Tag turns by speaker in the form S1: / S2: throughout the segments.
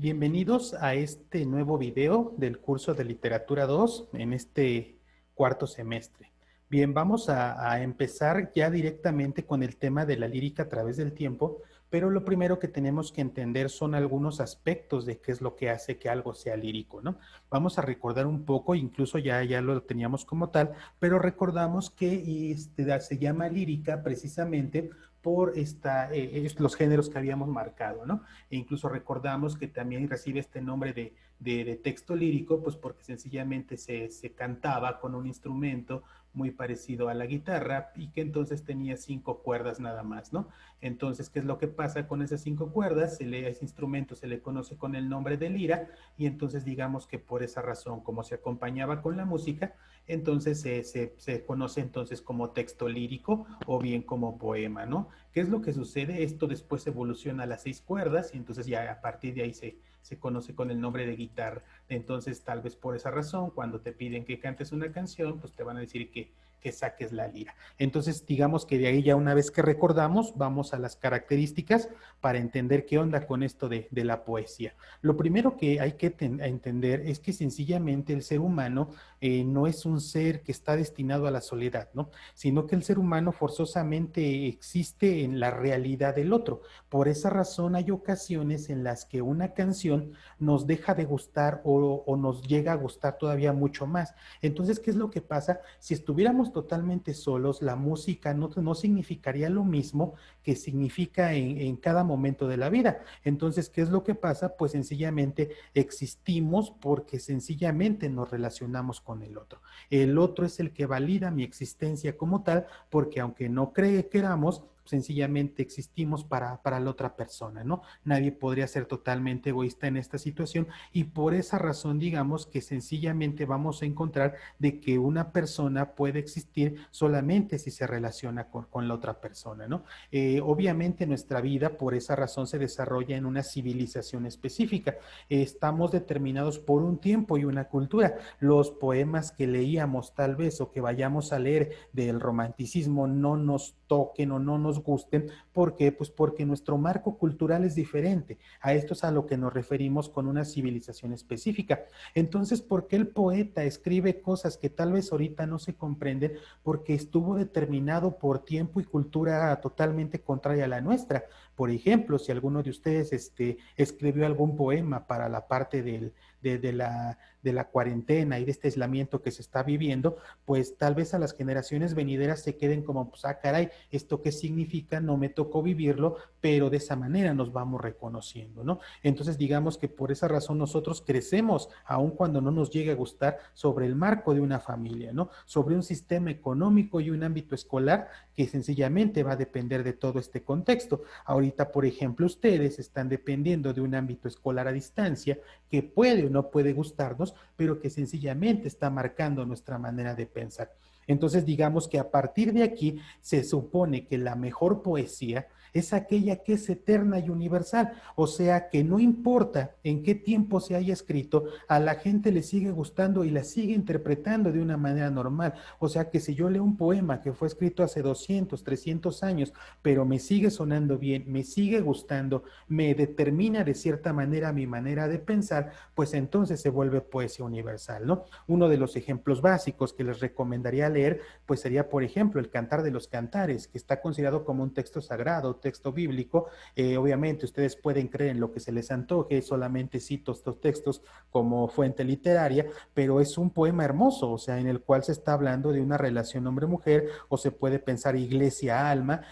S1: Bienvenidos a este nuevo video del curso de Literatura 2 en este cuarto semestre. Bien, vamos a empezar ya directamente con el tema de la lírica a través del tiempo, pero lo primero que tenemos que entender son algunos aspectos de qué es lo que hace que algo sea lírico, ¿no? Vamos a recordar un poco, incluso ya lo teníamos como tal, pero recordamos que se llama lírica precisamente por los géneros que habíamos marcado, ¿no? E incluso recordamos que también recibe este nombre de texto lírico, pues porque sencillamente se cantaba con un instrumento muy parecido a la guitarra y que entonces tenía 5 cuerdas nada más, ¿no? Entonces, ¿qué es lo que pasa con esas 5 cuerdas? A ese instrumento se le conoce con el nombre de lira y entonces digamos que por esa razón, como se acompañaba con la música, entonces se conoce entonces como texto lírico o bien como poema, ¿no? ¿Qué es lo que sucede? Esto después evoluciona a las 6 cuerdas y entonces ya a partir de ahí se conoce con el nombre de guitarra. Entonces, tal vez por esa razón, cuando te piden que cantes una canción, pues te van a decir que saques la lira. Entonces, digamos que de ahí ya una vez que recordamos, vamos a las características para entender qué onda con esto de la poesía. Lo primero que hay que entender es que sencillamente el ser humano no es un ser que está destinado a la soledad, ¿no? Sino que el ser humano forzosamente existe en la realidad del otro. Por esa razón hay ocasiones en las que una canción nos deja de gustar o nos llega a gustar todavía mucho más. Entonces, ¿qué es lo que pasa? Si estuviéramos totalmente solos, la música no significaría lo mismo que significa en cada momento de la vida. Entonces, ¿qué es lo que pasa? Pues sencillamente existimos porque sencillamente nos relacionamos con el otro. El otro es el que valida mi existencia como tal, porque aunque no queramos, sencillamente existimos para la otra persona, ¿no? Nadie podría ser totalmente egoísta en esta situación y por esa razón digamos que sencillamente vamos a encontrar de que una persona puede existir solamente si se relaciona con la otra persona, ¿no? Obviamente nuestra vida por esa razón se desarrolla en una civilización específica. Estamos determinados por un tiempo y una cultura. Los poemas que leíamos tal vez o que vayamos a leer del romanticismo no nos toquen o no nos gusten. ¿Por qué? Pues porque nuestro marco cultural es diferente. A esto es a lo que nos referimos con una civilización específica. Entonces, ¿por qué el poeta escribe cosas que tal vez ahorita no se comprenden? Porque estuvo determinado por tiempo y cultura totalmente contraria a la nuestra. Por ejemplo, si alguno de ustedes escribió algún poema para la parte de la cuarentena y de este aislamiento que se está viviendo, pues tal vez a las generaciones venideras se queden como, pues, ah, caray, ¿esto qué significa? No me tocó vivirlo, pero de esa manera nos vamos reconociendo, ¿no? Entonces, digamos que por esa razón nosotros crecemos, aun cuando no nos llegue a gustar, sobre el marco de una familia, ¿no? Sobre un sistema económico y un ámbito escolar que sencillamente va a depender de todo este contexto. Ahorita, por ejemplo, ustedes están dependiendo de un ámbito escolar a distancia que puede o no puede gustarnos, pero que sencillamente está marcando nuestra manera de pensar. Entonces, digamos que a partir de aquí se supone que la mejor poesía es aquella que es eterna y universal, o sea que no importa en qué tiempo se haya escrito, a la gente le sigue gustando y la sigue interpretando de una manera normal, o sea que si yo leo un poema que fue escrito hace 200, 300 años, pero me sigue sonando bien, me sigue gustando, me determina de cierta manera mi manera de pensar, pues entonces se vuelve poesía universal, ¿no? Uno de los ejemplos básicos que les recomendaría leer, pues sería, por ejemplo, el Cantar de los Cantares, que está considerado como un texto sagrado, texto bíblico. Obviamente ustedes pueden creer en lo que se les antoje, solamente cito estos textos como fuente literaria, pero es un poema hermoso, o sea, en el cual se está hablando de una relación hombre-mujer, o se puede pensar iglesia-alma,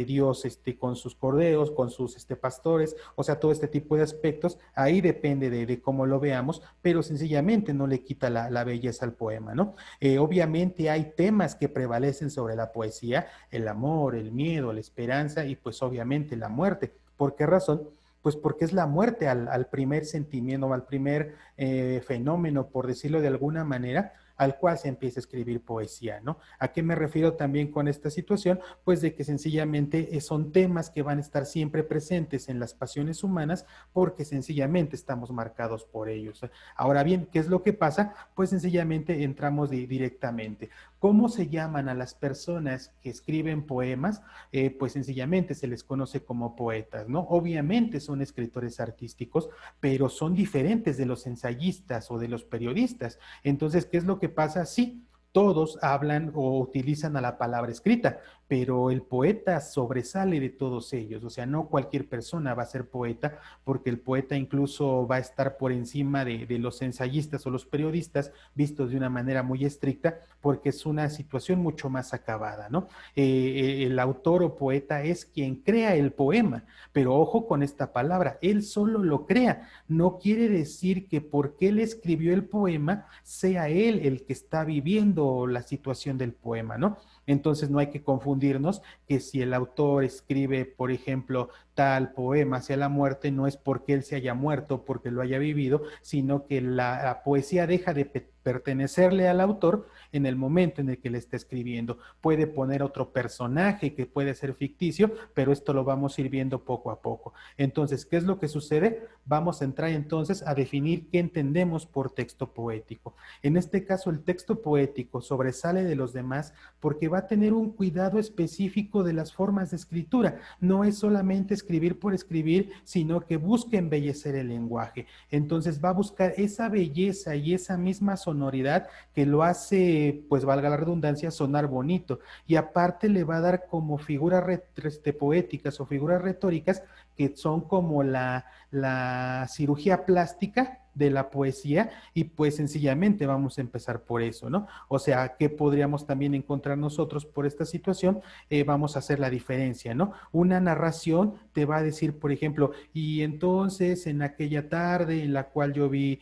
S1: Dios con sus corderos, con sus pastores, o sea, todo este tipo de aspectos, ahí depende de cómo lo veamos, pero sencillamente no le quita la belleza al poema, ¿no? Obviamente hay temas que prevalecen sobre la poesía, el amor, el miedo, la esperanza y pues obviamente la muerte. ¿Por qué razón? Pues porque es la muerte al primer sentimiento, al primer fenómeno, por decirlo de alguna manera, al cual se empieza a escribir poesía, ¿no? ¿A qué me refiero también con esta situación? Pues de que sencillamente son temas que van a estar siempre presentes en las pasiones humanas porque sencillamente estamos marcados por ellos. Ahora bien, ¿qué es lo que pasa? Pues sencillamente entramos directamente. ¿Cómo se llaman a las personas que escriben poemas? Pues sencillamente se les conoce como poetas, ¿no? Obviamente son escritores artísticos, pero son diferentes de los ensayistas o de los periodistas. Entonces, ¿qué es lo que pasa? Sí, todos hablan o utilizan a la palabra escrita, pero el poeta sobresale de todos ellos. O sea, no cualquier persona va a ser poeta, porque el poeta incluso va a estar por encima de los ensayistas o los periodistas, vistos de una manera muy estricta, porque es una situación mucho más acabada, ¿no? El autor o poeta es quien crea el poema, pero ojo con esta palabra, él solo lo crea. No quiere decir que porque él escribió el poema sea él el que está viviendo la situación del poema, ¿no? Entonces no hay que confundirnos que si el autor escribe, por ejemplo, tal poema hacia la muerte, no es porque él se haya muerto, porque lo haya vivido, sino que la poesía deja de pertenecerle al autor en el momento en el que le está escribiendo. Puede poner otro personaje que puede ser ficticio, pero esto lo vamos a ir viendo poco a poco. Entonces, ¿qué es lo que sucede? Vamos a entrar entonces a definir qué entendemos por texto poético. En este caso, el texto poético sobresale de los demás porque va a tener un cuidado específico de las formas de escritura. No es solamente escribir por escribir, sino que busca embellecer el lenguaje. Entonces va a buscar esa belleza y esa misma sonoridad que lo hace, pues valga la redundancia, sonar bonito. Y aparte le va a dar como figuras poéticas o figuras retóricas que son como la cirugía plástica de la poesía, y pues sencillamente vamos a empezar por eso, ¿no? O sea, ¿qué podríamos también encontrar nosotros por esta situación? Vamos a hacer la diferencia, ¿no? Una narración te va a decir, por ejemplo, y entonces en aquella tarde en la cual yo vi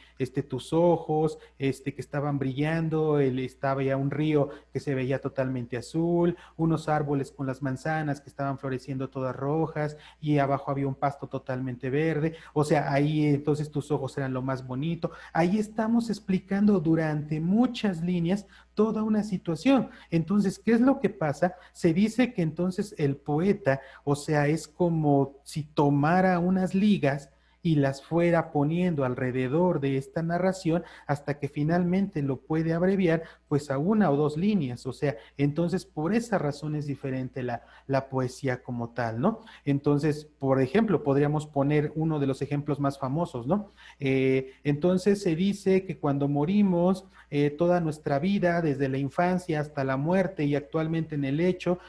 S1: tus ojos, que estaban brillando, estaba ya un río que se veía totalmente azul, unos árboles con las manzanas que estaban floreciendo todas rojas, y abajo había un pasto totalmente verde. O sea, ahí entonces tus ojos eran lo más bonito. Ahí estamos explicando durante muchas líneas toda una situación. Entonces, ¿qué es lo que pasa? Se dice que entonces el poeta, o sea, es como si tomara unas ligas y las fuera poniendo alrededor de esta narración hasta que finalmente lo puede abreviar pues a una o dos líneas. O sea, entonces por esa razón es diferente la poesía como tal, ¿no? Entonces, por ejemplo, podríamos poner uno de los ejemplos más famosos, ¿no? Entonces se dice que cuando morimos, toda nuestra vida, desde la infancia hasta la muerte y actualmente en el hecho,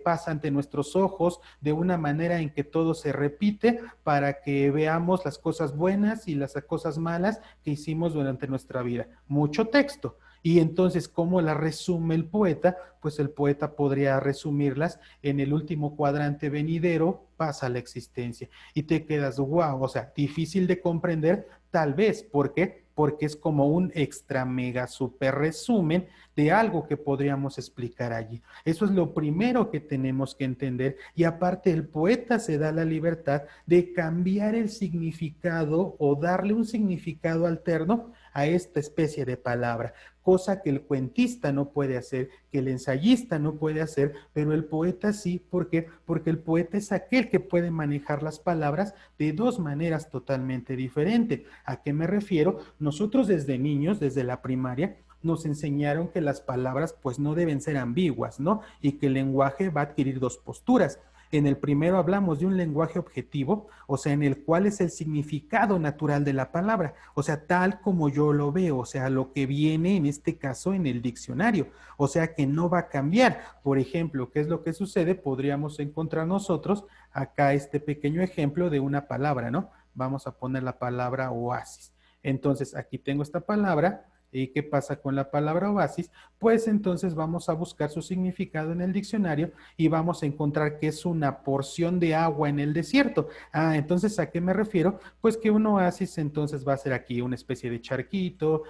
S1: pasa ante nuestros ojos de una manera en que todo se repite para que veamos las cosas buenas y las cosas malas que hicimos durante nuestra vida. Mucho texto. Y entonces, ¿cómo la resume el poeta? Pues el poeta podría resumirlas en el último cuadrante venidero, pasa la existencia. Y te quedas, wow, o sea, difícil de comprender, tal vez. ¿Por qué? Porque es como un extra mega super resumen de algo que podríamos explicar allí. Eso es lo primero que tenemos que entender. Y aparte, el poeta se da la libertad de cambiar el significado o darle un significado alterno a esta especie de palabra, cosa que el cuentista no puede hacer, que el ensayista no puede hacer, pero el poeta sí. ¿Por qué? Porque el poeta es aquel que puede manejar las palabras de dos maneras totalmente diferentes. ¿A qué me refiero? Nosotros desde niños, desde la primaria, nos enseñaron que las palabras pues no deben ser ambiguas, ¿no? Y que el lenguaje va a adquirir dos posturas. En el primero hablamos de un lenguaje objetivo, o sea, en el cual es el significado natural de la palabra, o sea, tal como yo lo veo, o sea, lo que viene en este caso en el diccionario, o sea, que no va a cambiar. Por ejemplo, ¿qué es lo que sucede? Podríamos encontrar nosotros acá este pequeño ejemplo de una palabra, ¿no? Vamos a poner la palabra oasis. Entonces, aquí tengo esta palabra. ¿Y qué pasa con la palabra oasis? Pues entonces vamos a buscar su significado en el diccionario y vamos a encontrar que es una porción de agua en el desierto. Ah, entonces, ¿a qué me refiero? Pues que un oasis entonces va a ser aquí una especie de charquito,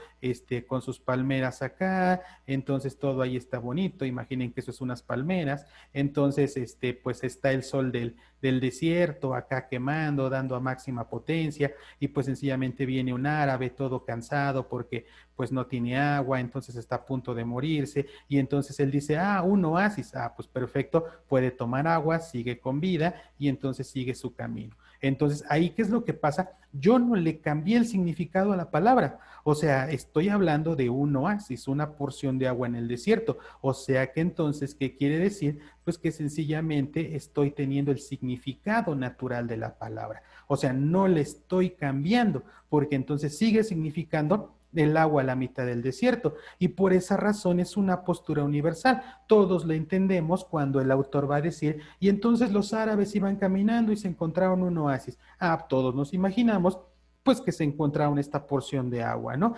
S1: con sus palmeras acá, entonces todo ahí está bonito, imaginen que eso es unas palmeras, entonces, pues está el sol del desierto acá quemando, dando a máxima potencia, y pues sencillamente viene un árabe todo cansado porque pues no tiene agua, entonces está a punto de morirse, y entonces él dice, un oasis, pues perfecto, puede tomar agua, sigue con vida, y entonces sigue su camino. Entonces, ahí, ¿qué es lo que pasa? Yo no le cambié el significado a la palabra. O sea, estoy hablando de un oasis, una porción de agua en el desierto. O sea que entonces, ¿qué quiere decir? Pues que sencillamente estoy teniendo el significado natural de la palabra. O sea, no le estoy cambiando, porque entonces sigue significando el agua a la mitad del desierto. Y por esa razón es una postura universal. Todos la entendemos cuando el autor va a decir, y entonces los árabes iban caminando y se encontraron un oasis. Ah, todos nos imaginamos pues que se encontraron esta porción de agua, ¿no?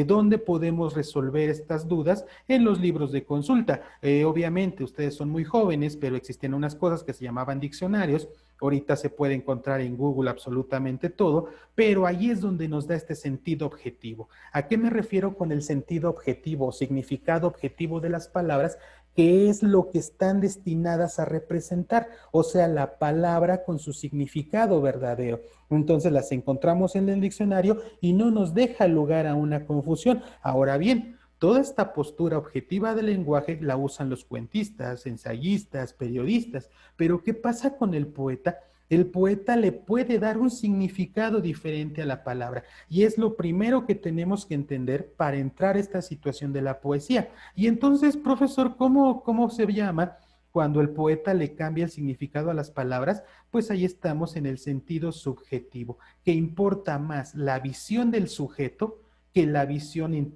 S1: ¿Dónde podemos resolver estas dudas? En los libros de consulta. Obviamente, ustedes son muy jóvenes, pero existen unas cosas que se llamaban diccionarios. Ahorita se puede encontrar en Google absolutamente todo, pero ahí es donde nos da este sentido objetivo. ¿A qué me refiero con el sentido objetivo o significado objetivo de las palabras? ¿Qué es lo que están destinadas a representar? O sea, la palabra con su significado verdadero. Entonces las encontramos en el diccionario y no nos deja lugar a una confusión. Ahora bien, toda esta postura objetiva del lenguaje la usan los cuentistas, ensayistas, periodistas, pero ¿qué pasa con el poeta? El poeta le puede dar un significado diferente a la palabra y es lo primero que tenemos que entender para entrar a esta situación de la poesía. Y entonces, profesor, ¿cómo se llama cuando el poeta le cambia el significado a las palabras? Pues ahí estamos en el sentido subjetivo, que importa más la visión del sujeto que la visión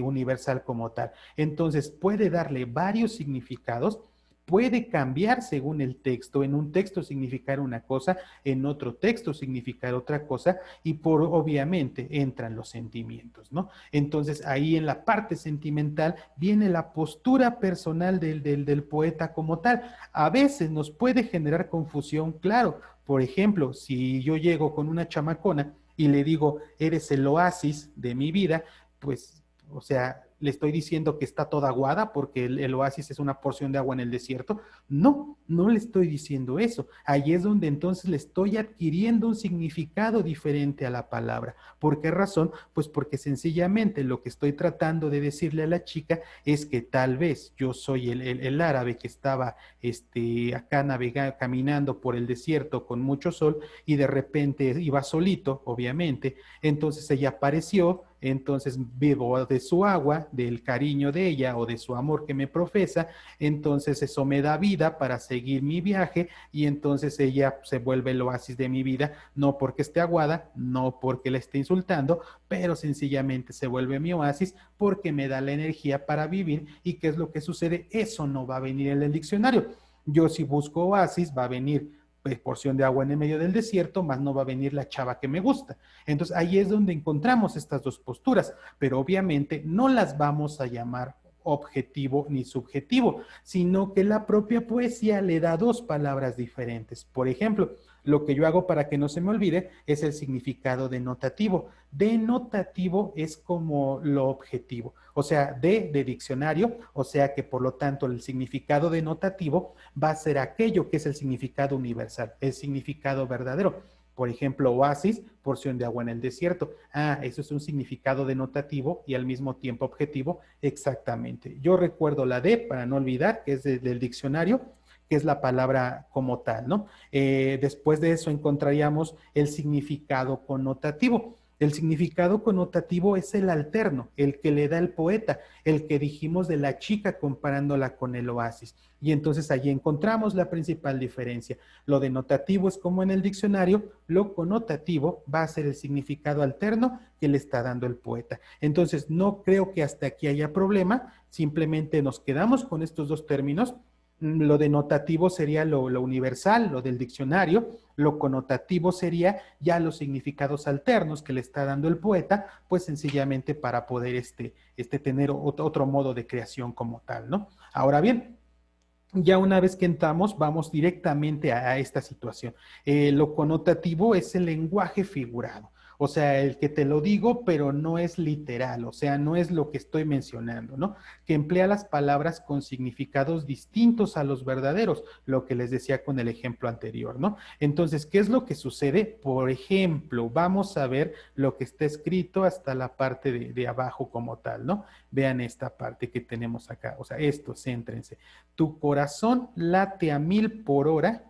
S1: universal como tal. Entonces puede darle varios significados, puede cambiar según el texto, en un texto significar una cosa, en otro texto significar otra cosa, y por obviamente entran los sentimientos, ¿no? Entonces ahí en la parte sentimental viene la postura personal del poeta como tal. A veces nos puede generar confusión, claro. Por ejemplo, si yo llego con una chamacona y le digo, eres el oasis de mi vida, pues, o sea, le estoy diciendo que está toda aguada porque el oasis es una porción de agua en el desierto. No, no le estoy diciendo eso. Ahí es donde entonces le estoy adquiriendo un significado diferente a la palabra. ¿Por qué razón? Pues porque sencillamente lo que estoy tratando de decirle a la chica es que tal vez yo soy el árabe que estaba acá navegando, caminando por el desierto con mucho sol y de repente iba solito, obviamente. Entonces ella apareció, entonces vivo de su agua, del cariño de ella o de su amor que me profesa, entonces eso me da vida para seguir mi viaje y entonces ella se vuelve el oasis de mi vida, no porque esté aguada, no porque la esté insultando, pero sencillamente se vuelve mi oasis porque me da la energía para vivir. ¿Y qué es lo que sucede? Eso no va a venir en el diccionario. Yo si busco oasis va a venir porción de agua en el medio del desierto, más no va a venir la chava que me gusta. Entonces ahí es donde encontramos estas dos posturas, pero obviamente no las vamos a llamar objetivo ni subjetivo, sino que la propia poesía le da dos palabras diferentes. Por ejemplo, lo que yo hago para que no se me olvide es el significado denotativo. Denotativo es como lo objetivo, o sea, de diccionario, o sea que por lo tanto el significado denotativo va a ser aquello que es el significado universal, el significado verdadero. Por ejemplo, oasis, porción de agua en el desierto. Ah, eso es un significado denotativo y al mismo tiempo objetivo. Exactamente. Yo recuerdo la D, para no olvidar, que es del diccionario, que es la palabra como tal, ¿no? Después de eso encontraríamos el significado connotativo. El significado connotativo es el alterno, el que le da el poeta, el que dijimos de la chica comparándola con el oasis. Y entonces allí encontramos la principal diferencia. Lo denotativo es como en el diccionario, lo connotativo va a ser el significado alterno que le está dando el poeta. Entonces no creo que hasta aquí haya problema, simplemente nos quedamos con estos dos términos. Lo denotativo sería lo universal, lo del diccionario, lo connotativo sería ya los significados alternos que le está dando el poeta, pues sencillamente para poder tener otro modo de creación como tal, ¿no? Ahora bien, ya una vez que entramos, vamos directamente a esta situación. Lo connotativo es el lenguaje figurado. O sea, el que te lo digo, pero no es literal, o sea, no es lo que estoy mencionando, ¿no? Que emplea las palabras con significados distintos a los verdaderos, lo que les decía con el ejemplo anterior, ¿no? Entonces, ¿qué es lo que sucede? Por ejemplo, vamos a ver lo que está escrito hasta la parte de abajo como tal, ¿no? Vean esta parte que tenemos acá, o sea, esto, céntrense. Tu corazón late a 1000 por hora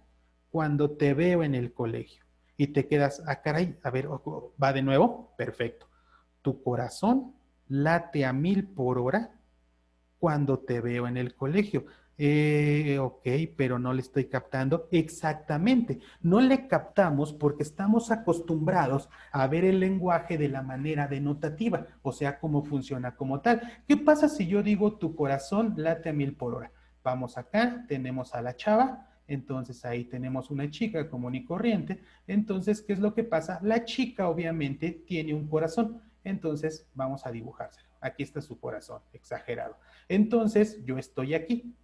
S1: cuando te veo en el colegio. y te quedas, ah, caray, a ver, va de nuevo, perfecto. Tu corazón late a 1000 por hora cuando te veo en el colegio. Ok, pero no le estoy captando exactamente. No le captamos porque estamos acostumbrados a ver el lenguaje de la manera denotativa, o sea, cómo funciona como tal. ¿Qué pasa si yo digo tu corazón late a 1000 por hora? Vamos acá, tenemos a la chava, entonces ahí tenemos una chica común y corriente. Entonces, ¿qué es lo que pasa? La chica obviamente tiene un corazón, entonces vamos a dibujárselo. Aquí está su corazón, exagerado. Entonces, yo estoy aquí,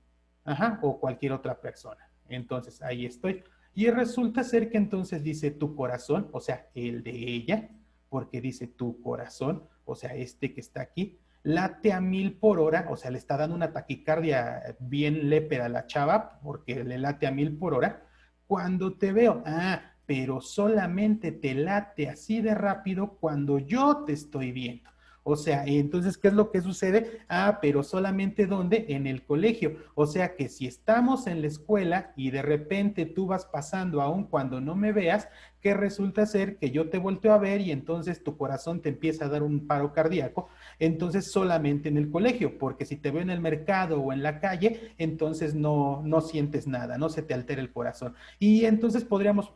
S1: ajá, o cualquier otra persona. Entonces, ahí estoy. Y resulta ser que entonces dice tu corazón, o sea, el de ella, porque dice tu corazón, o sea, este que está aquí, late a 1000 por hora, o sea, le está dando una taquicardia bien lépera a la chava, porque le late a 1000 por hora, cuando te veo. Ah, pero solamente te late así de rápido cuando yo te estoy viendo. O sea, entonces, ¿qué es lo que sucede? Ah, pero solamente ¿dónde? En el colegio. O sea que si estamos en la escuela y de repente tú vas pasando aún cuando no me veas, ¿qué resulta ser? Que yo te volteo a ver y entonces tu corazón te empieza a dar un paro cardíaco, entonces solamente en el colegio, porque si te veo en el mercado o en la calle, entonces no sientes nada, no se te altera el corazón. Y entonces podríamos,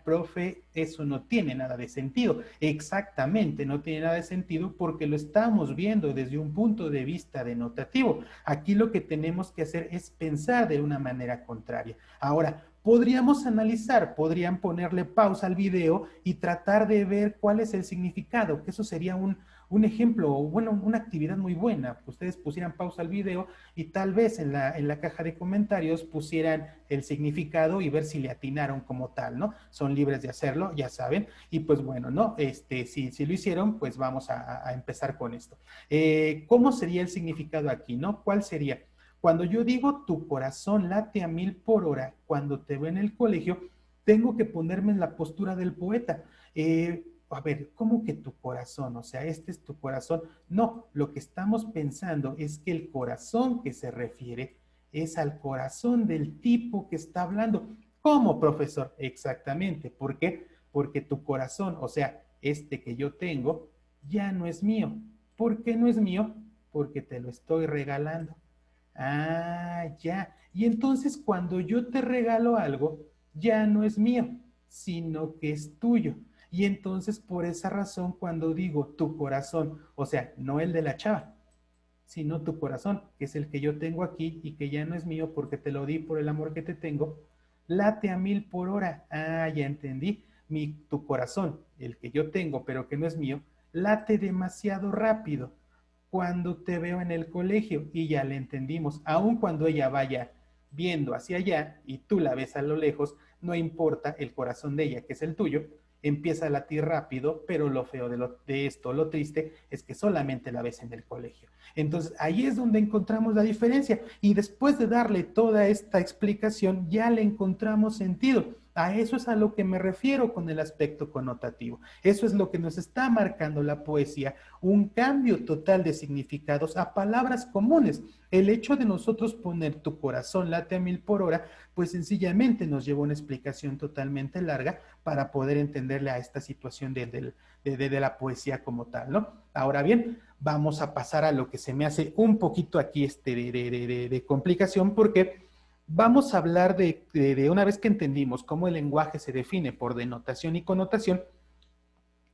S1: profe, eso no tiene nada de sentido. Exactamente, no tiene nada de sentido porque lo estamos viendo desde un punto de vista denotativo. Aquí lo que tenemos que hacer es pensar de una manera contraria. Ahora, podríamos analizar, podrían ponerle pausa al video y tratar de ver cuál es el significado, que eso sería un ejemplo, bueno, una actividad muy buena. Ustedes pusieran pausa al video y tal vez en la caja de comentarios pusieran el significado y ver si le atinaron como tal, ¿no? Son libres de hacerlo, ya saben. Y pues bueno, ¿no? Si lo hicieron, pues vamos a empezar con esto. ¿Cómo sería el significado aquí, no? ¿Cuál sería? Cuando yo digo tu corazón late a 1000 por hora, cuando te veo en el colegio, tengo que ponerme en la postura del poeta. A ver, ¿cómo que tu corazón? O sea, este es tu corazón. No, lo que estamos pensando es que el corazón que se refiere es al corazón del tipo que está hablando. ¿Cómo, profesor? Exactamente. ¿Por qué? Porque tu corazón, o sea, este que yo tengo, ya no es mío. ¿Por qué no es mío? Porque te lo estoy regalando. Ah, ya. Y entonces cuando yo te regalo algo, ya no es mío, sino que es tuyo. Y entonces por esa razón cuando digo tu corazón, o sea, no el de la chava, sino tu corazón, que es el que yo tengo aquí y que ya no es mío porque te lo di por el amor que te tengo, late a 1000 por hora. Ah, ya entendí. Tu corazón, el que yo tengo pero que no es mío, late demasiado rápido cuando te veo en el colegio y ya le entendimos, aun cuando ella vaya viendo hacia allá y tú la ves a lo lejos, no importa el corazón de ella, que es el tuyo, empieza a latir rápido, pero lo feo de esto, lo triste, es que solamente la ves en el colegio. Entonces, ahí es donde encontramos la diferencia y después de darle toda esta explicación, ya le encontramos sentido. A eso es a lo que me refiero con el aspecto connotativo. Eso es lo que nos está marcando la poesía, un cambio total de significados a palabras comunes. El hecho de nosotros poner tu corazón late a 1000 por hora, pues sencillamente nos lleva una explicación totalmente larga para poder entenderle a esta situación de la poesía como tal, ¿no? Ahora bien, vamos a pasar a lo que se me hace un poquito aquí de complicación porque vamos a hablar de una vez que entendimos cómo el lenguaje se define por denotación y connotación,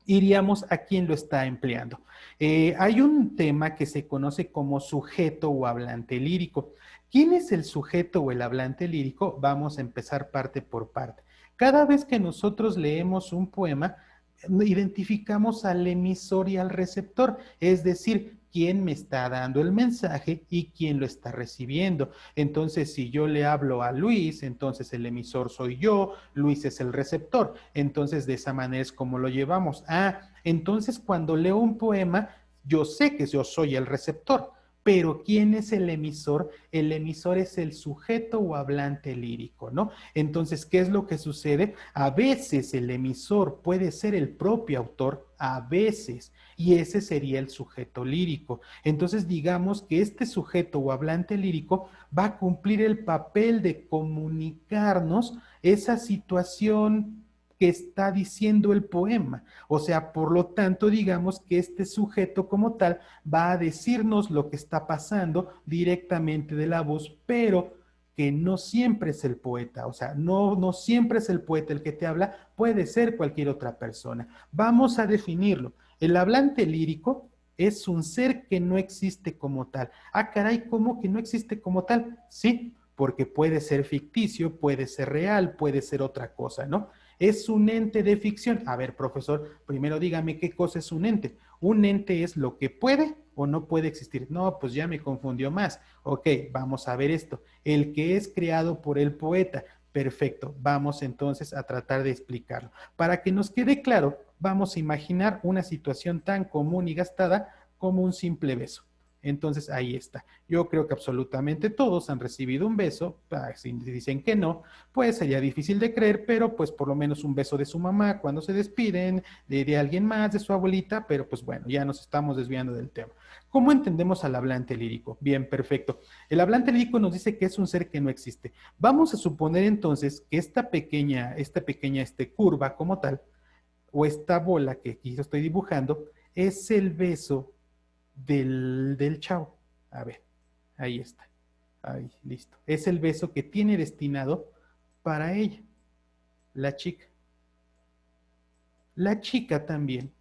S1: iríamos a quién lo está empleando. Hay un tema que se conoce como sujeto o hablante lírico. ¿Quién es el sujeto o el hablante lírico? Vamos a empezar parte por parte. Cada vez que nosotros leemos un poema, identificamos al emisor y al receptor, es decir, quién me está dando el mensaje y quién lo está recibiendo. Entonces, si yo le hablo a Luis, entonces el emisor soy yo, Luis es el receptor. Entonces, de esa manera es como lo llevamos. Ah, entonces cuando leo un poema, yo sé que yo soy el receptor. Pero ¿quién es el emisor? El emisor es el sujeto o hablante lírico, ¿no? Entonces, ¿qué es lo que sucede? A veces el emisor puede ser el propio autor, a veces, y ese sería el sujeto lírico. Entonces, digamos que este sujeto o hablante lírico va a cumplir el papel de comunicarnos esa situación que está diciendo el poema. O sea, por lo tanto, digamos que este sujeto como tal va a decirnos lo que está pasando directamente de la voz, pero que no siempre es el poeta, o sea, no siempre es el poeta el que te habla, puede ser cualquier otra persona. Vamos a definirlo. El hablante lírico es un ser que no existe como tal. Ah, caray, ¿cómo que no existe como tal? Sí, porque puede ser ficticio, puede ser real, puede ser otra cosa, ¿no? Es un ente de ficción. A ver, profesor, primero dígame qué cosa es un ente. Un ente es lo que puede o no puede existir. No, pues ya me confundió más. Ok, vamos a ver esto. El que es creado por el poeta. Perfecto, vamos entonces a tratar de explicarlo. Para que nos quede claro, vamos a imaginar una situación tan común y gastada como un simple beso. Entonces ahí está. Yo creo que absolutamente todos han recibido un beso. Si dicen que no, pues sería difícil de creer, pero pues por lo menos un beso de su mamá cuando se despiden, de alguien más, de su abuelita, pero pues bueno, ya nos estamos desviando del tema. ¿Cómo entendemos al hablante lírico? Bien, perfecto. El hablante lírico nos dice que es un ser que no existe. Vamos a suponer entonces que esta pequeña curva como tal, o esta bola que aquí estoy dibujando, es el beso del chavo. A ver, ahí está. Ahí, listo. Es el beso que tiene destinado para ella, la chica. La chica también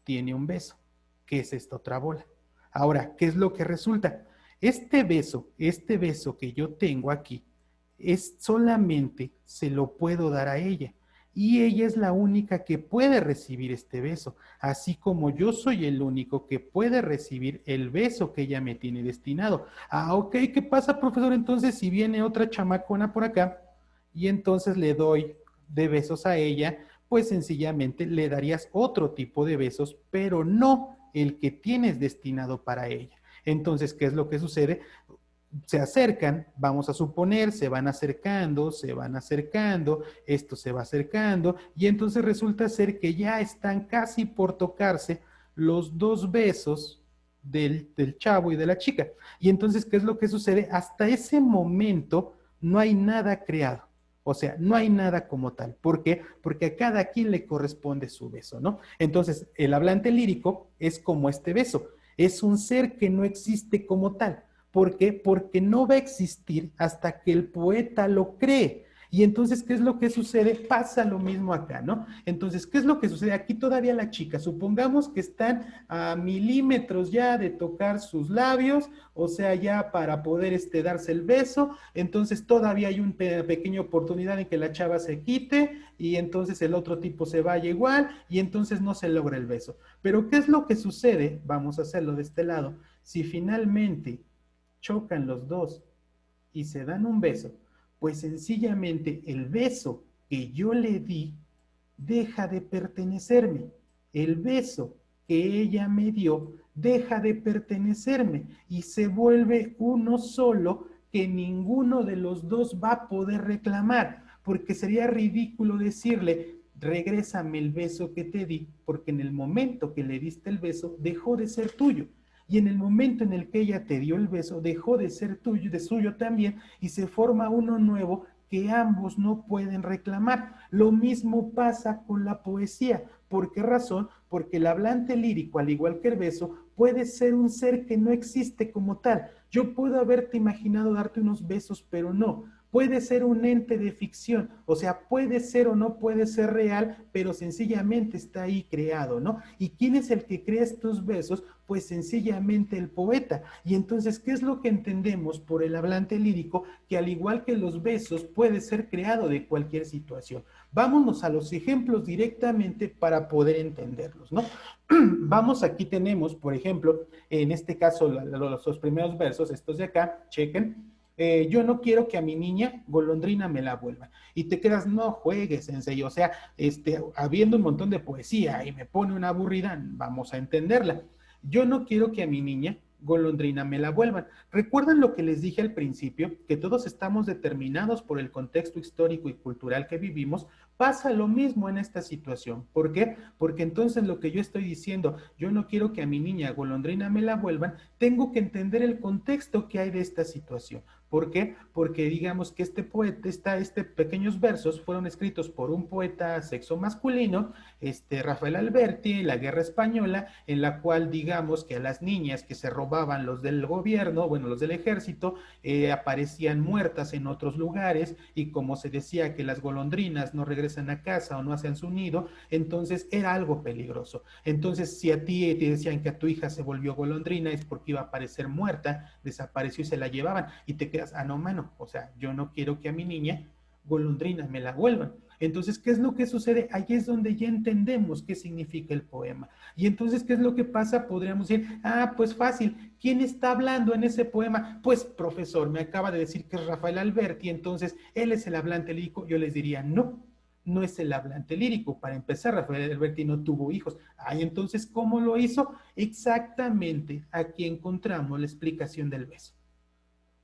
S1: tiene un beso, que es esta otra bola. Ahora, ¿qué es lo que resulta? Este beso que yo tengo aquí, es solamente se lo puedo dar a ella. Y ella es la única que puede recibir este beso, así como yo soy el único que puede recibir el beso que ella me tiene destinado. Ah, ok, ¿qué pasa, profesor? Entonces, si viene otra chamacona por acá y entonces le doy de besos a ella, pues sencillamente le darías otro tipo de besos, pero no el que tienes destinado para ella. Entonces, ¿qué es lo que sucede? Se acercan, vamos a suponer, se van acercando, esto se va acercando, y entonces resulta ser que ya están casi por tocarse los dos besos del chavo y de la chica. Y entonces, ¿qué es lo que sucede? Hasta ese momento no hay nada creado. O sea, no hay nada como tal. ¿Por qué? Porque a cada quien le corresponde su beso, ¿no? Entonces, el hablante lírico es como este beso. Es un ser que no existe como tal. ¿Por qué? Porque no va a existir hasta que el poeta lo cree. Y entonces, ¿qué es lo que sucede? Pasa lo mismo acá, ¿no? Entonces, ¿qué es lo que sucede? Aquí todavía la chica, supongamos que están a milímetros ya de tocar sus labios, o sea, ya para poder darse el beso, entonces todavía hay una pequeña oportunidad en que la chava se quite y entonces el otro tipo se vaya igual y entonces no se logra el beso. Pero ¿qué es lo que sucede? Vamos a hacerlo de este lado. Si finalmente chocan los dos y se dan un beso, pues sencillamente el beso que yo le di deja de pertenecerme. El beso que ella me dio deja de pertenecerme y se vuelve uno solo que ninguno de los dos va a poder reclamar, porque sería ridículo decirle, regrésame el beso que te di, porque en el momento que le diste el beso dejó de ser tuyo. Y en el momento en el que ella te dio el beso, dejó de ser tuyo, de suyo también, y se forma uno nuevo que ambos no pueden reclamar. Lo mismo pasa con la poesía. ¿Por qué razón? Porque el hablante lírico, al igual que el beso, puede ser un ser que no existe como tal. Yo puedo haberte imaginado darte unos besos, pero no. Puede ser un ente de ficción, o sea, puede ser o no puede ser real, pero sencillamente está ahí creado, ¿no? ¿Y quién es el que crea estos besos? Pues sencillamente el poeta. Y entonces, ¿qué es lo que entendemos por el hablante lírico? Que al igual que los besos, puede ser creado de cualquier situación. Vámonos a los ejemplos directamente para poder entenderlos, ¿no? Vamos, aquí tenemos, por ejemplo, en este caso, los primeros versos, estos de acá, chequen. Yo no quiero que a mi niña golondrina me la vuelva. Y te quedas, no juegues, sensei. O sea, habiendo un montón de poesía y me pone una aburrida, vamos a entenderla. Yo no quiero que a mi niña golondrina me la vuelvan. ¿Recuerdan lo que les dije al principio? Que todos estamos determinados por el contexto histórico y cultural que vivimos, Pasa lo mismo en esta situación. ¿Por qué? Porque entonces lo que yo estoy diciendo, yo no quiero que a mi niña golondrina me la vuelvan, tengo que entender el contexto que hay de esta situación. ¿Por qué? Porque digamos que este poeta, pequeños versos fueron escritos por un poeta sexo masculino, Rafael Alberti, en la Guerra Española, en la cual digamos que a las niñas que se robaban los del gobierno, bueno, los del ejército, aparecían muertas en otros lugares y como se decía que las golondrinas no regresan a casa o no hacen su nido, entonces era algo peligroso. Entonces, si a ti te decían que a tu hija se volvió golondrina es porque iba a aparecer muerta, desapareció y se la llevaban y te quedas, ah, no, mano, o sea, yo no quiero que a mi niña golondrina me la vuelvan. Entonces, ¿qué es lo que sucede? Ahí es donde ya entendemos qué significa el poema. Y entonces, ¿qué es lo que pasa? Podríamos decir, ah, pues fácil, ¿quién está hablando en ese poema? Pues, profesor, me acaba de decir que es Rafael Alberti, entonces él es el hablante lírico. Yo les diría, no, no es el hablante lírico. Para empezar, Rafael Alberti no tuvo hijos. Ay, entonces, ¿cómo lo hizo? Exactamente, aquí encontramos la explicación del beso.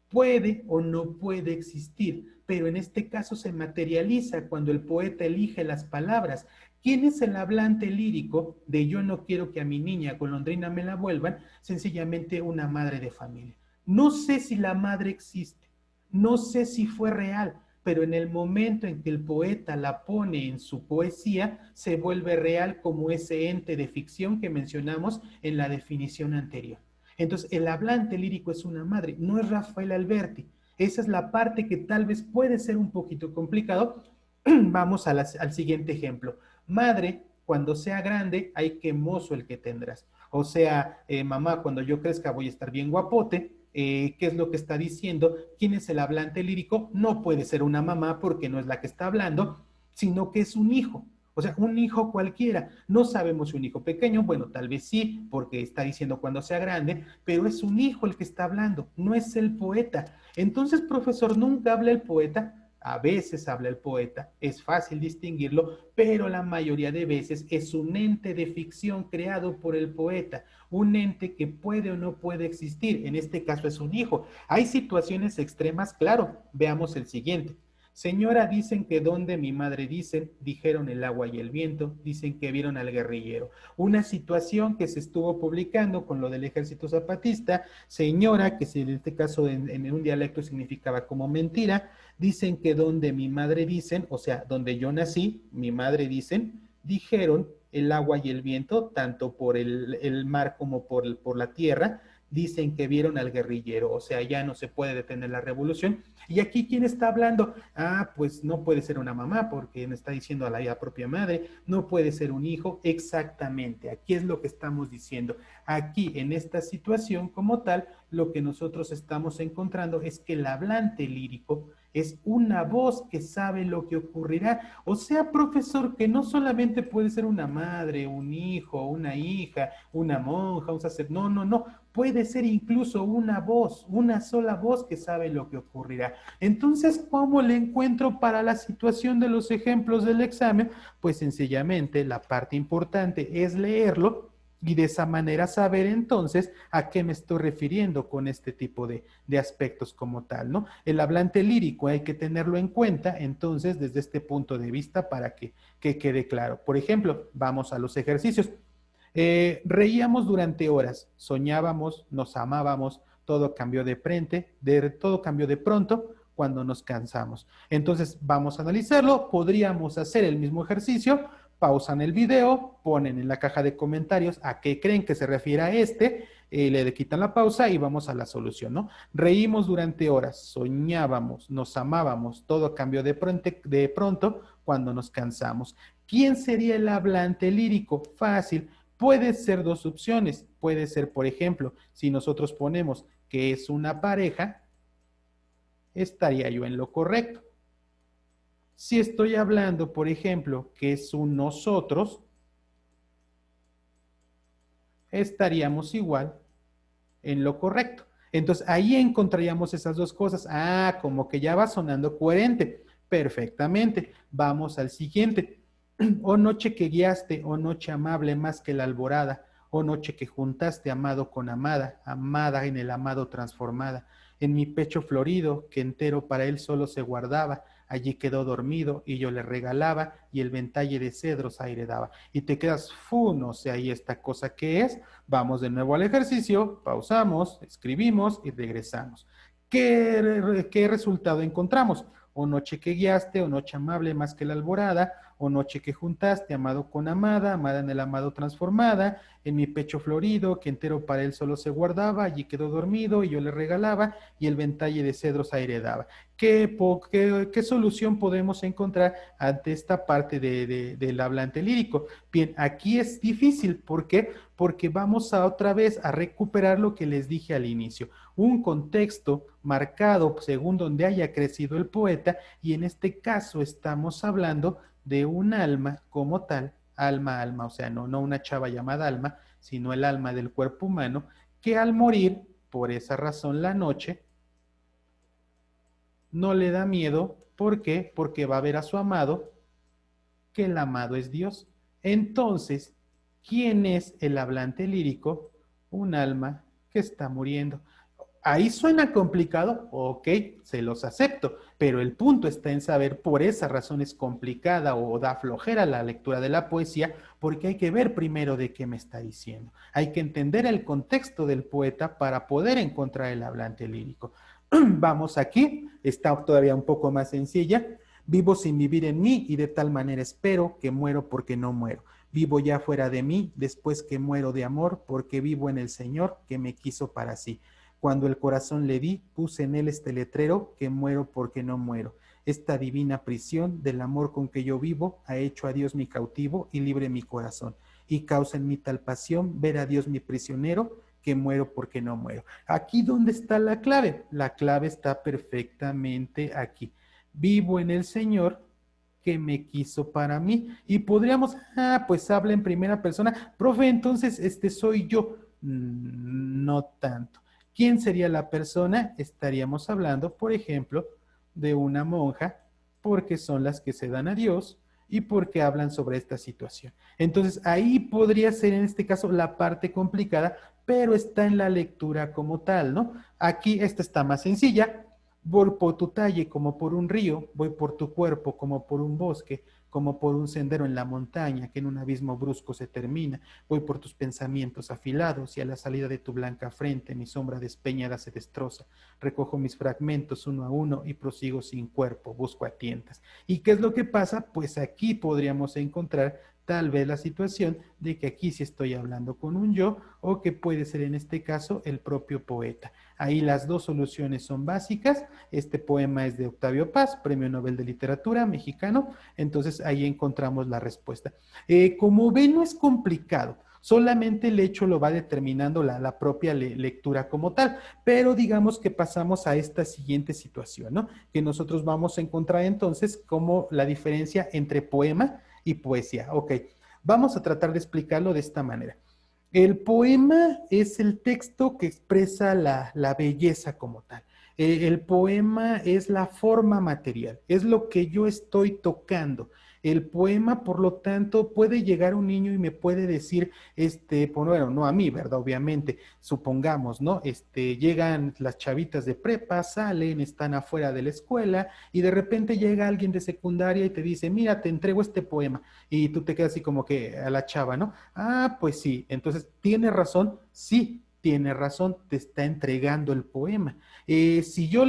S1: Puede o no puede existir, pero en este caso se materializa cuando el poeta elige las palabras. ¿Quién es el hablante lírico de yo no quiero que a mi niña golondrina me la vuelvan? Sencillamente una madre de familia. No sé si la madre existe, no sé si fue real, pero en el momento en que el poeta la pone en su poesía, se vuelve real como ese ente de ficción que mencionamos en la definición anterior. Entonces, el hablante lírico es una madre, no es Rafael Alberti. Esa es la parte que tal vez puede ser un poquito complicado. Vamos al siguiente ejemplo. Madre, cuando sea grande, ay, qué mozo el que tendrás. O sea, mamá, cuando yo crezca voy a estar bien guapote. ¿Qué es lo que está diciendo? ¿Quién es el hablante lírico? No puede ser una mamá porque no es la que está hablando, sino que es un hijo. O sea, un hijo cualquiera. No sabemos si un hijo pequeño, bueno, tal vez sí, porque está diciendo cuando sea grande, pero es un hijo el que está hablando, no es el poeta. Entonces, profesor, nunca habla el poeta. A veces habla el poeta, es fácil distinguirlo, pero la mayoría de veces es un ente de ficción creado por el poeta, un ente que puede o no puede existir. En este caso es un hijo. Hay situaciones extremas, claro. Veamos el siguiente. Señora, dicen que donde mi madre dicen, dijeron el agua y el viento, dicen que vieron al guerrillero. Una situación que se estuvo publicando con lo del ejército zapatista. Señora, que si en este caso en un dialecto significaba como mentira, dicen que donde mi madre dicen, o sea, donde yo nací, mi madre dicen, dijeron el agua y el viento, tanto por el mar como por la tierra, dicen que vieron al guerrillero, o sea, ya no se puede detener la revolución. Y aquí, ¿quién está hablando? Ah, pues no puede ser una mamá, porque me está diciendo a la propia madre, no puede ser un hijo, exactamente, aquí es lo que estamos diciendo. Aquí, en esta situación como tal, lo que nosotros estamos encontrando es que el hablante lírico es una voz que sabe lo que ocurrirá. O sea, profesor, que no solamente puede ser una madre, un hijo, una hija, una monja, un sacerdote, no, no, no, puede ser incluso una voz, una sola voz que sabe lo que ocurrirá. Entonces, ¿cómo le encuentro para la situación de los ejemplos del examen? Pues sencillamente la parte importante es leerlo y de esa manera saber entonces a qué me estoy refiriendo con este tipo de aspectos como tal, ¿no? El hablante lírico hay que tenerlo en cuenta entonces desde este punto de vista para que quede claro. Por ejemplo, vamos a los ejercicios. Reíamos durante horas, soñábamos, nos amábamos, todo cambió de frente, todo cambió de pronto cuando nos cansamos. Entonces vamos a analizarlo, podríamos hacer el mismo ejercicio, pausan el video, ponen en la caja de comentarios a qué creen que se refiere a le quitan la pausa y vamos a la solución, ¿no? Reímos durante horas, soñábamos, nos amábamos, todo cambió de pronto cuando nos cansamos. ¿Quién sería el hablante lírico? Fácil. Puede ser dos opciones. Puede ser, por ejemplo, si nosotros ponemos que es una pareja, estaría yo en lo correcto. Si estoy hablando, por ejemplo, que es un nosotros, estaríamos igual en lo correcto. Entonces, ahí encontraríamos esas dos cosas. Ah, como que ya va sonando coherente. Perfectamente. Vamos al siguiente. Oh noche que guiaste, oh noche amable más que la alborada, oh noche que juntaste amado con amada, amada en el amado transformada, en mi pecho florido que entero para él solo se guardaba, allí quedó dormido y yo le regalaba y el ventalle de cedros aire daba. Y te quedas, no sé ahí esta cosa que es. Vamos de nuevo al ejercicio, pausamos, escribimos y regresamos. ¿Qué resultado encontramos? O noche que guiaste, o noche amable más que la alborada, o noche que juntaste, amado con amada, amada en el amado transformada, en mi pecho florido, que entero para él solo se guardaba, allí quedó dormido y yo le regalaba, y el ventalle de cedros aire daba. ¿Qué solución podemos encontrar ante esta parte del hablante lírico? Bien, aquí es difícil, ¿por qué? Porque vamos a otra vez a recuperar lo que les dije al inicio, un contexto marcado según donde haya crecido el poeta, y en este caso estamos hablando de un alma como tal, alma, o sea, no una chava llamada alma, sino el alma del cuerpo humano, que al morir, por esa razón la noche, no le da miedo. ¿Por qué? Porque va a ver a su amado, que el amado es Dios. Entonces, ¿quién es el hablante lírico? Un alma que está muriendo. Ahí suena complicado, ok, se los acepto, pero el punto está en saber, por esa razón es complicada o da flojera la lectura de la poesía, porque hay que ver primero de qué me está diciendo. Hay que entender el contexto del poeta para poder encontrar el hablante lírico. Vamos aquí, está todavía un poco más sencilla. Vivo sin vivir en mí y de tal manera espero que muero porque no muero. Vivo ya fuera de mí después que muero de amor porque vivo en el Señor que me quiso para sí. Cuando el corazón le di, puse en él este letrero que muero porque no muero. Esta divina prisión del amor con que yo vivo ha hecho a Dios mi cautivo y libre mi corazón. Y causa en mí tal pasión ver a Dios mi prisionero que muero porque no muero. Aquí ¿dónde está la clave? La clave está perfectamente aquí. Vivo en el Señor que me quiso para mí. Y podríamos, pues habla en primera persona. Profe, entonces este soy yo. No tanto. ¿Quién sería la persona? Estaríamos hablando, por ejemplo, de una monja, porque son las que se dan a Dios y porque hablan sobre esta situación. Entonces, ahí podría ser en este caso la parte complicada, pero está en la lectura como tal, ¿no? Aquí esta está más sencilla. Voy por tu talle como por un río, voy por tu cuerpo como por un bosque, como por un sendero en la montaña que en un abismo brusco se termina. Voy por tus pensamientos afilados y a la salida de tu blanca frente mi sombra despeñada se destroza. Recojo mis fragmentos uno a uno y prosigo sin cuerpo, busco a tientas. ¿Y qué es lo que pasa? Pues aquí podríamos encontrar tal vez la situación de que aquí sí estoy hablando con un yo, o que puede ser en este caso el propio poeta. Ahí las dos soluciones son básicas. Este poema es de Octavio Paz, Premio Nobel de Literatura mexicano, entonces ahí encontramos la respuesta. Como ven, no es complicado. Solamente el hecho lo va determinando la propia lectura como tal, pero digamos que pasamos a esta siguiente situación, ¿no? Que nosotros vamos a encontrar entonces como la diferencia entre poema y poesía. Ok, vamos a tratar de explicarlo de esta manera. El poema es el texto que expresa la belleza como tal. El poema es la forma material, es lo que yo estoy tocando. El poema, por lo tanto, puede llegar un niño y me puede decir, pues, bueno, no a mí, ¿verdad? Obviamente, supongamos, ¿no? Llegan las chavitas de prepa, salen, están afuera de la escuela y de repente llega alguien de secundaria y te dice, mira, te entrego este poema. Y tú te quedas así como que a la chava, ¿no? Ah, pues sí. Entonces, ¿tiene razón? Sí, tiene razón, te está entregando el poema. Si yo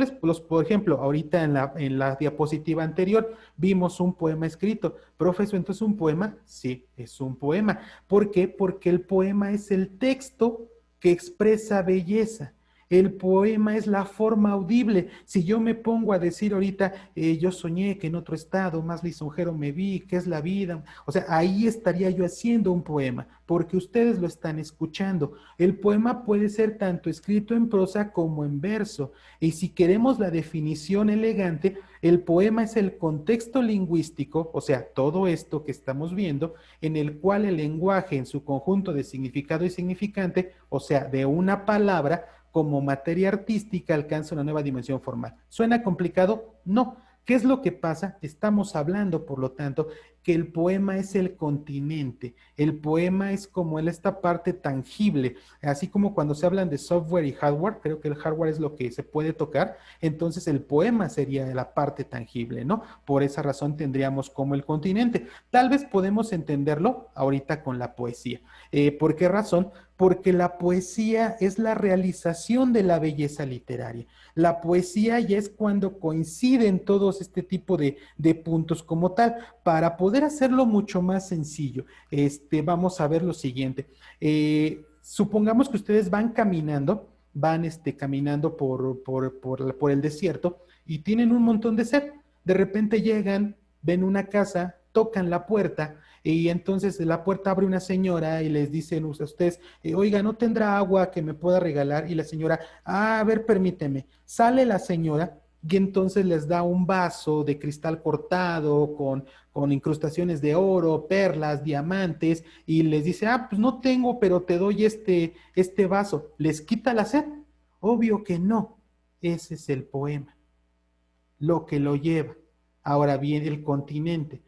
S1: por ejemplo, ahorita en la diapositiva anterior vimos un poema escrito. Profesor, ¿entonces un poema? Sí, es un poema. ¿Por qué? Porque el poema es el texto que expresa belleza. El poema es la forma audible. Si yo me pongo a decir ahorita, yo soñé que en otro estado más lisonjero me vi, ¿qué es la vida? O sea, ahí estaría yo haciendo un poema, porque ustedes lo están escuchando. El poema puede ser tanto escrito en prosa como en verso. Y si queremos la definición elegante, el poema es el contexto lingüístico, o sea, todo esto que estamos viendo, en el cual el lenguaje en su conjunto de significado y significante, o sea, de una palabra, como materia artística alcanza una nueva dimensión formal. ¿Suena complicado? No. ¿Qué es lo que pasa? Estamos hablando, por lo tanto, que el poema es el continente. El poema es como esta parte tangible, así como cuando se hablan de software y hardware, creo que el hardware es lo que se puede tocar, entonces el poema sería la parte tangible, ¿no? Por esa razón tendríamos como el continente. Tal vez podemos entenderlo ahorita con la poesía. ¿Por qué razón? Porque la poesía es la realización de la belleza literaria. La poesía ya es cuando coinciden todos este tipo de puntos como tal. Para poder hacerlo mucho más sencillo, vamos a ver lo siguiente. Supongamos que ustedes van caminando, caminando por el desierto y tienen un montón de sed. De repente llegan, ven una casa, tocan la puerta y entonces la puerta abre una señora y les dicen a ustedes, oiga, ¿no tendrá agua que me pueda regalar? Y la señora, a ver, permíteme. Sale la señora y entonces les da un vaso de cristal cortado con incrustaciones de oro, perlas, diamantes, y les dice, pues no tengo, pero te doy este vaso. ¿Les quita la sed? Obvio que no. Ese es el poema, lo que lo lleva. Ahora bien, el continente.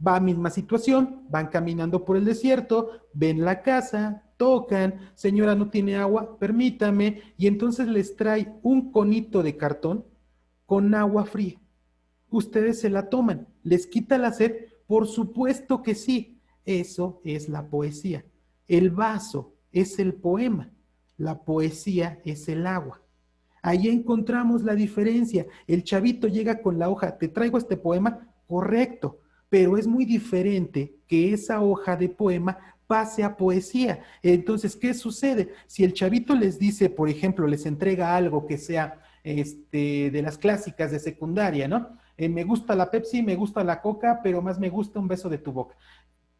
S1: Va a misma situación, van caminando por el desierto, ven la casa, tocan, señora, no tiene agua, permítame, y entonces les trae un conito de cartón con agua fría. Ustedes se la toman, les quita la sed, por supuesto que sí, eso es la poesía. El vaso es el poema, la poesía es el agua. Ahí encontramos la diferencia. El chavito llega con la hoja, te traigo este poema, correcto, pero es muy diferente que esa hoja de poema pase a poesía. Entonces, ¿qué sucede? Si el chavito les dice, por ejemplo, les entrega algo que sea de las clásicas de secundaria, ¿no? Me gusta la Pepsi, me gusta la Coca, pero más me gusta un beso de tu boca.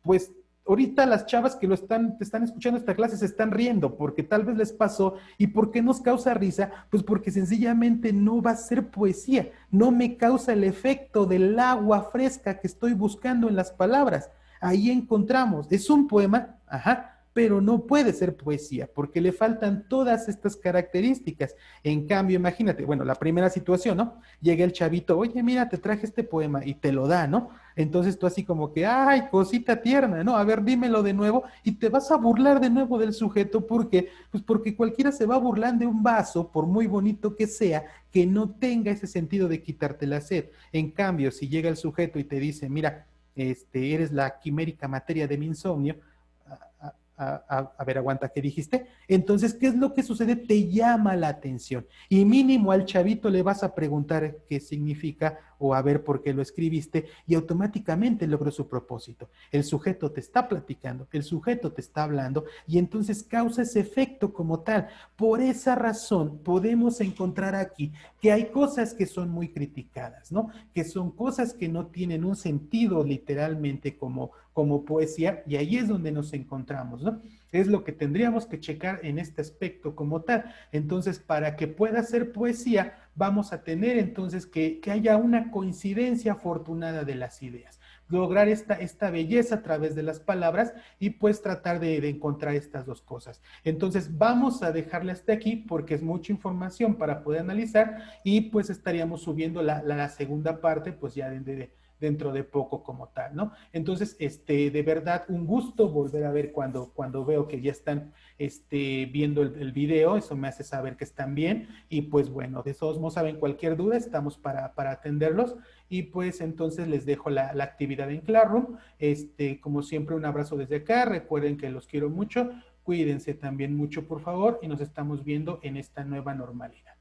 S1: Pues ahorita las chavas que te están escuchando esta clase se están riendo porque tal vez les pasó. ¿Y por qué nos causa risa? Pues porque sencillamente no va a ser poesía, no me causa el efecto del agua fresca que estoy buscando en las palabras. Ahí encontramos, es un poema, ajá, pero no puede ser poesía porque le faltan todas estas características. En cambio, imagínate, bueno, la primera situación, ¿no? Llega el chavito, oye, mira, te traje este poema y te lo da, ¿no? Entonces tú así como que, ay, cosita tierna, ¿no? A ver, dímelo de nuevo y te vas a burlar de nuevo del sujeto. ¿Por qué? Pues porque cualquiera se va a burlar de un vaso, por muy bonito que sea, que no tenga ese sentido de quitarte la sed. En cambio, si llega el sujeto y te dice, mira, eres la quimérica materia de mi insomnio, a ver, aguanta, ¿qué dijiste? Entonces, ¿qué es lo que sucede? Te llama la atención. Y mínimo al chavito le vas a preguntar qué significa o a ver por qué lo escribiste y automáticamente logró su propósito. El sujeto te está platicando, el sujeto te está hablando y entonces causa ese efecto como tal. Por esa razón podemos encontrar aquí que hay cosas que son muy criticadas, ¿no? Que son cosas que no tienen un sentido literalmente como poesía y ahí es donde nos encontramos, ¿no? Es lo que tendríamos que checar en este aspecto como tal. Entonces, para que pueda ser poesía, vamos a tener entonces que haya una coincidencia afortunada de las ideas, lograr esta belleza a través de las palabras y pues tratar de encontrar estas dos cosas. Entonces, vamos a dejarle hasta aquí porque es mucha información para poder analizar y pues estaríamos subiendo la segunda parte pues ya dentro de poco como tal, ¿no? Entonces, de verdad, un gusto volver a ver cuando veo que ya están viendo el video, eso me hace saber que están bien y pues bueno, de todos modos saben cualquier duda, estamos para atenderlos y pues entonces les dejo la actividad en Classroom, como siempre un abrazo desde acá, recuerden que los quiero mucho, cuídense también mucho por favor y nos estamos viendo en esta nueva normalidad.